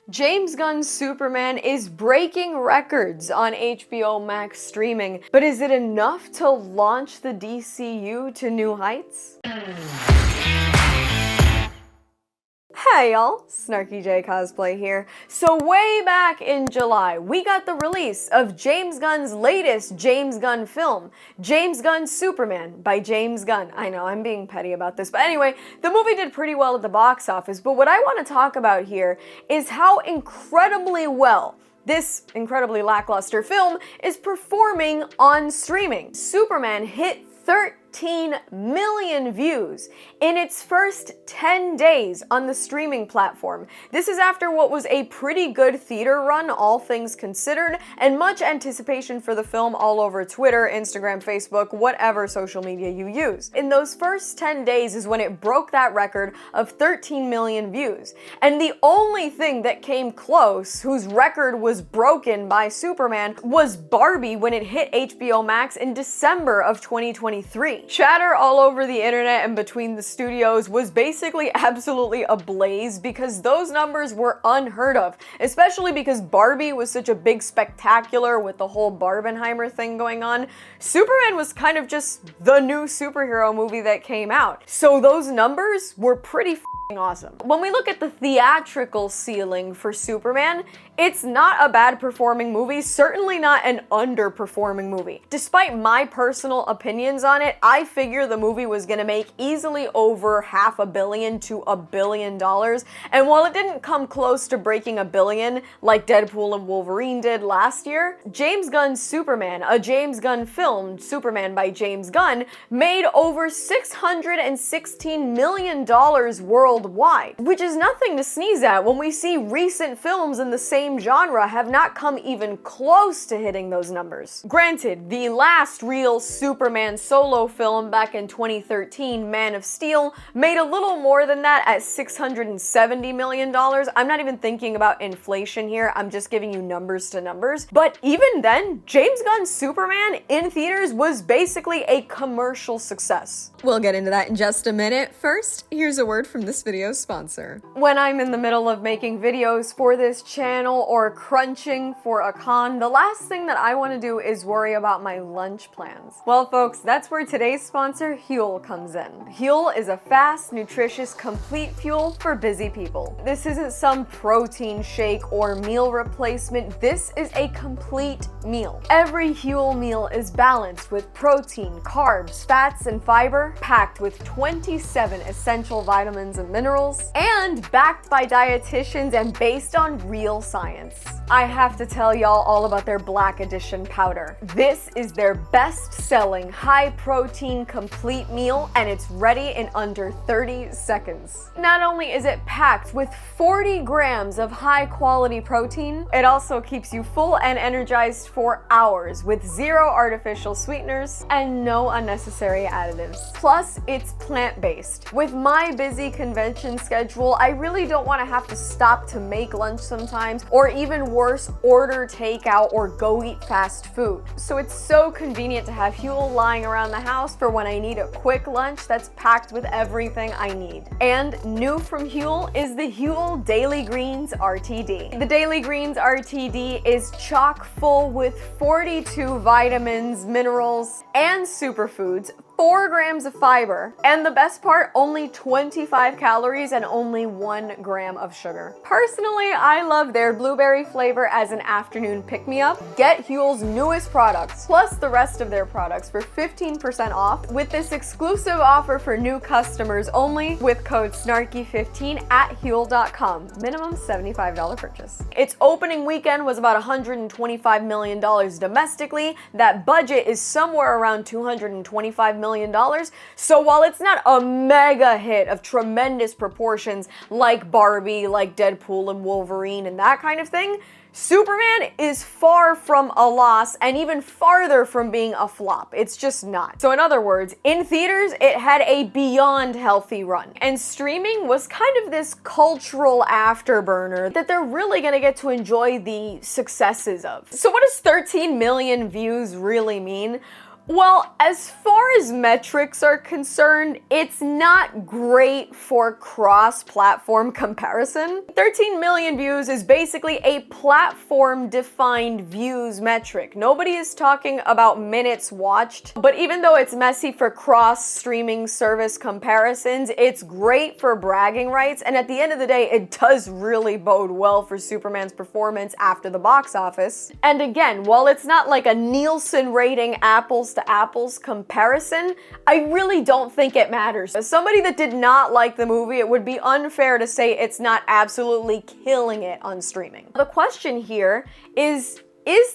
James Gunn's Superman is breaking records on HBO Max streaming, but is it enough to launch the DCU to new heights? Hey y'all, SnarkyJay cosplay here. So way back in July, we got the release of James Gunn's latest James Gunn film, James Gunn's Superman by James Gunn. I know, I'm being petty about this, but anyway, the movie did pretty well at the box office, but what I want to talk about here is how incredibly well this incredibly lackluster film is performing on streaming. Superman hit 13 million views in its first 10 days on the streaming platform. This is after what was a pretty good theater run, all things considered, and much anticipation for the film all over Twitter, Instagram, Facebook, whatever social media you use. In those first 10 days is when it broke that record of 13 million views. And the only thing that came close, whose record was broken by Superman, was Barbie when it hit HBO Max in December of 2023. Chatter all over the internet and between the studios was basically absolutely ablaze because those numbers were unheard of, especially because Barbie was such a big spectacular with the whole Barbenheimer thing going on. Superman was kind of just the new superhero movie that came out. So those numbers were pretty f***ing awesome. When we look at the theatrical ceiling for Superman, it's not a bad performing movie, certainly not an underperforming movie. Despite my personal opinions on it, I figure the movie was gonna make easily over $500 million to $1 billion, and while it didn't come close to breaking $1 billion like Deadpool and Wolverine did last year, James Gunn's Superman, a James Gunn film, Superman by James Gunn, made over $616 million worldwide, which is nothing to sneeze at when we see recent films in the same genre have not come even close to hitting those numbers. Granted, the last real Superman solo film back in 2013, Man of Steel, made a little more than that at $670 million. I'm not even thinking about inflation here, I'm just giving you numbers to numbers. But even then, James Gunn's Superman in theaters was basically a commercial success. We'll get into that in just a minute. First, here's a word from this video's sponsor. When I'm in the middle of making videos for this channel or crunching for a con, the last thing that I want to do is worry about my lunch plans. Well, folks, that's where today's sponsor, Huel, comes in. Huel is a fast, nutritious, complete fuel for busy people. This isn't some protein shake or meal replacement. This is a complete meal. Every Huel meal is balanced with protein, carbs, fats, and fiber, packed with 27 essential vitamins and minerals, and backed by dietitians and based on real science. I have to tell y'all all about their Black Edition powder. This is their best-selling high-protein complete meal, and it's ready in under 30 seconds. Not only is it packed with 40 grams of high-quality protein, it also keeps you full and energized for hours with zero artificial sweeteners and no unnecessary additives. Plus, it's plant-based. With my busy convention schedule, I really don't want to have to stop to make lunch sometimes, or even worse, order takeout or go eat fast food. So it's so convenient to have Huel lying around the house for when I need a quick lunch that's packed with everything I need. And new from Huel is the Huel Daily Greens RTD. The Daily Greens RTD is chock full with 42 vitamins, minerals, and superfoods, 4 grams of fiber, and the best part, only 25 calories and only 1 gram of sugar. Personally, I love their blueberry flavor as an afternoon pick-me-up. Get Huel's newest products, plus the rest of their products for 15% off with this exclusive offer for new customers only with code SNARKY15 at Huel.com. Minimum $75 purchase. Its opening weekend was about $125 million domestically. That budget is somewhere around $225 million. So while it's not a mega hit of tremendous proportions like Barbie, like Deadpool and Wolverine and that kind of thing, Superman is far from a loss and even farther from being a flop. It's just not. So in other words, in theaters, it had a beyond healthy run. And streaming was kind of this cultural afterburner that they're really gonna get to enjoy the successes of. So what does 13 million views really mean? Well, as far as metrics are concerned, it's not great for cross-platform comparison. 13 million views is basically a platform-defined views metric. Nobody is talking about minutes watched, but even though it's messy for cross-streaming service comparisons, it's great for bragging rights, and at the end of the day, it does really bode well for Superman's performance after the box office. And again, while it's not like a Nielsen rating apples to apples comparison, I really don't think it matters. As somebody that did not like the movie, it would be unfair to say it's not absolutely killing it on streaming. The question here is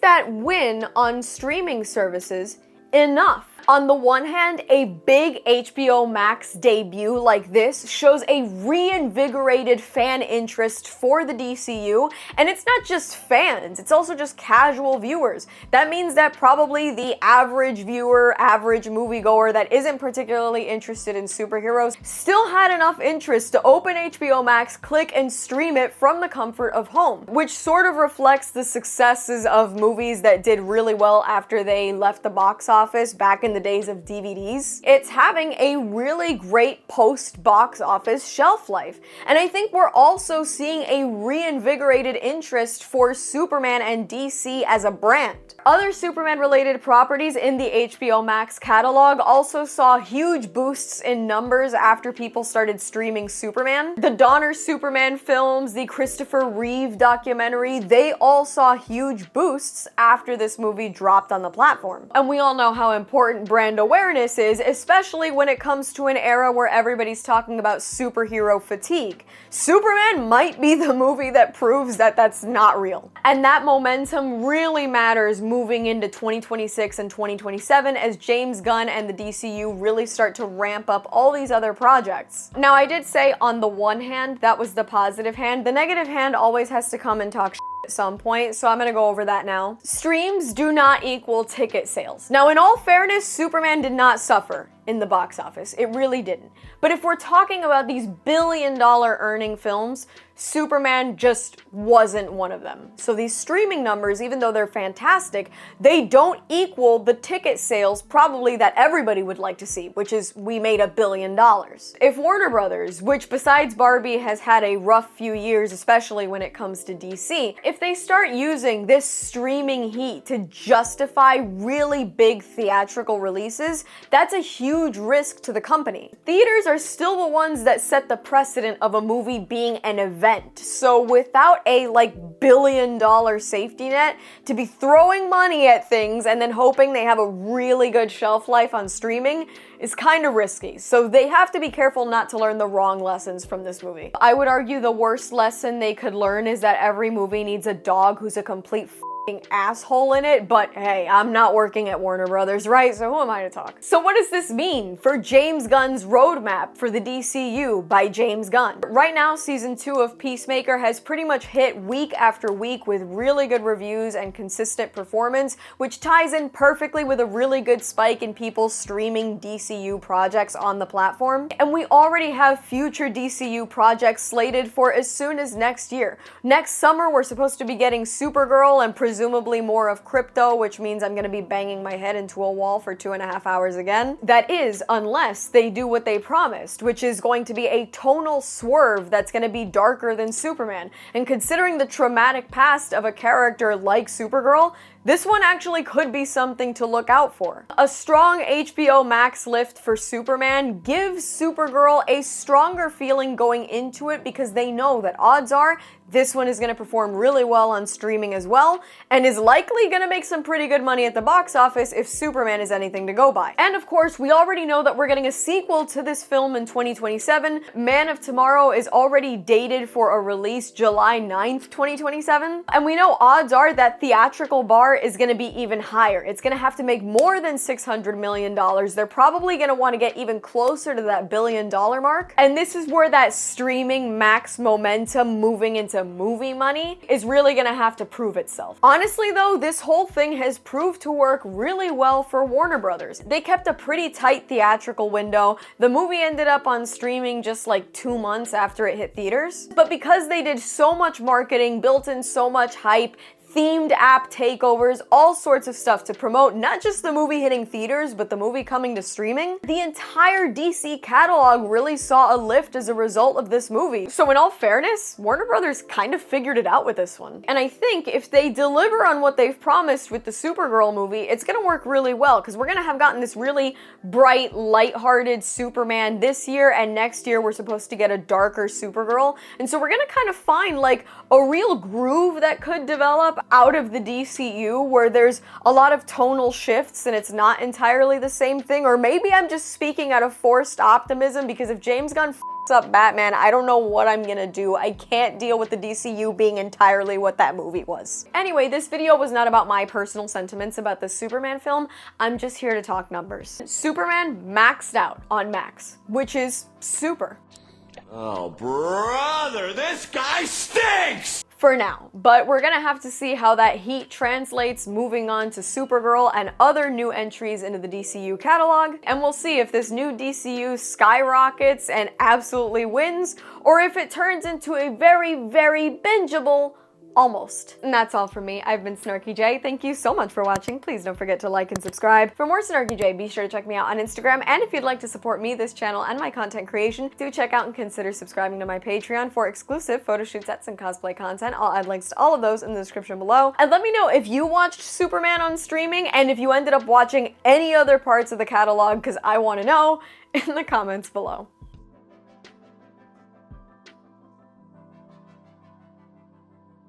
that win on streaming services enough? On the one hand, a big HBO Max debut like this shows a reinvigorated fan interest for the DCU, and it's not just fans, it's also just casual viewers. That means that probably the average viewer, average moviegoer that isn't particularly interested in superheroes still had enough interest to open HBO Max, click, and stream it from the comfort of home, which sort of reflects the successes of movies that did really well after they left the box office back in the days of DVDs. It's having a really great post-box office shelf life. And I think we're also seeing a reinvigorated interest for Superman and DC as a brand. Other Superman-related properties in the HBO Max catalog also saw huge boosts in numbers after people started streaming Superman. The Donner Superman films, the Christopher Reeve documentary, they all saw huge boosts after this movie dropped on the platform. And we all know how important brand awareness is, especially when it comes to an era where everybody's talking about superhero fatigue. Superman might be the movie that proves that that's not real. And that momentum really matters moving into 2026 and 2027 as James Gunn and the DCU really start to ramp up all these other projects. Now, I did say on the one hand, that was the positive hand. The negative hand always has to come and talk at some point, so I'm gonna go over that now. Streams do not equal ticket sales. Now, in all fairness, Superman did not suffer in the box office. It really didn't. But if we're talking about these billion-dollar earning films, Superman just wasn't one of them. So these streaming numbers, even though they're fantastic, they don't equal the ticket sales probably that everybody would like to see, which is we made $1 billion. If Warner Brothers, which besides Barbie has had a rough few years, especially when it comes to DC, if they start using this streaming heat to justify really big theatrical releases, that's a huge risk to the company. Theaters are still the ones that set the precedent of a movie being an event. So without a billion-dollar safety net, to be throwing money at things and then hoping they have a really good shelf life on streaming is kind of risky. So they have to be careful not to learn the wrong lessons from this movie. I would argue the worst lesson they could learn is that every movie needs a dog who's a complete asshole in it, but hey, I'm not working at Warner Brothers, right? So who am I to talk? So what does this mean for James Gunn's roadmap for the DCU by James Gunn? Right now, season 2 of Peacemaker has pretty much hit week after week with really good reviews and consistent performance, which ties in perfectly with a really good spike in people streaming DCU projects on the platform. And we already have future DCU projects slated for as soon as next year. Next summer, we're supposed to be getting Supergirl and presumably more of Crypto, which means I'm gonna be banging my head into a wall for 2.5 hours again. That is, unless they do what they promised, which is going to be a tonal swerve that's gonna be darker than Superman. And considering the traumatic past of a character like Supergirl, this one actually could be something to look out for. A strong HBO Max lift for Superman gives Supergirl a stronger feeling going into it because they know that odds are this one is going to perform really well on streaming as well, and is likely going to make some pretty good money at the box office if Superman is anything to go by. And of course, we already know that we're getting a sequel to this film in 2027. Man of Tomorrow is already dated for a release July 9th, 2027. And we know odds are that theatrical bar is going to be even higher. It's going to have to make more than $600 million. They're probably going to want to get even closer to that $1 billion mark. And this is where that streaming max momentum moving into movie money is really gonna have to prove itself. Honestly though, this whole thing has proved to work really well for Warner Brothers. They kept a pretty tight theatrical window. The movie ended up on streaming just 2 months after it hit theaters. But because they did so much marketing, built in so much hype, themed app takeovers, all sorts of stuff to promote not just the movie hitting theaters, but the movie coming to streaming. The entire DC catalog really saw a lift as a result of this movie. So in all fairness, Warner Brothers kind of figured it out with this one. And I think if they deliver on what they've promised with the Supergirl movie, it's gonna work really well, because we're gonna have gotten this really bright, lighthearted Superman this year, and next year we're supposed to get a darker Supergirl. And so we're gonna kind of find like a real groove that could develop out of the DCU, where there's a lot of tonal shifts and it's not entirely the same thing. Or maybe I'm just speaking out of forced optimism, because if James Gunn f***s up Batman, I don't know what I'm gonna do. I can't deal with the DCU being entirely what that movie was. Anyway, this video was not about my personal sentiments about the Superman film. I'm just here to talk numbers. Superman maxed out on Max, which is super. Oh, brother, this guy stinks! For now, but we're gonna have to see how that heat translates moving on to Supergirl and other new entries into the DCU catalog, and we'll see if this new DCU skyrockets and absolutely wins, or if it turns into a very, very bingeable almost. And that's all from me. I've been SnarkyJay. Thank you so much for watching. Please don't forget to like and subscribe. For more SnarkyJay, be sure to check me out on Instagram, and if you'd like to support me, this channel, and my content creation, do check out and consider subscribing to my Patreon for exclusive photo shoot sets and cosplay content. I'll add links to all of those in the description below. And let me know if you watched Superman on streaming, and if you ended up watching any other parts of the catalog, because I want to know, in the comments below.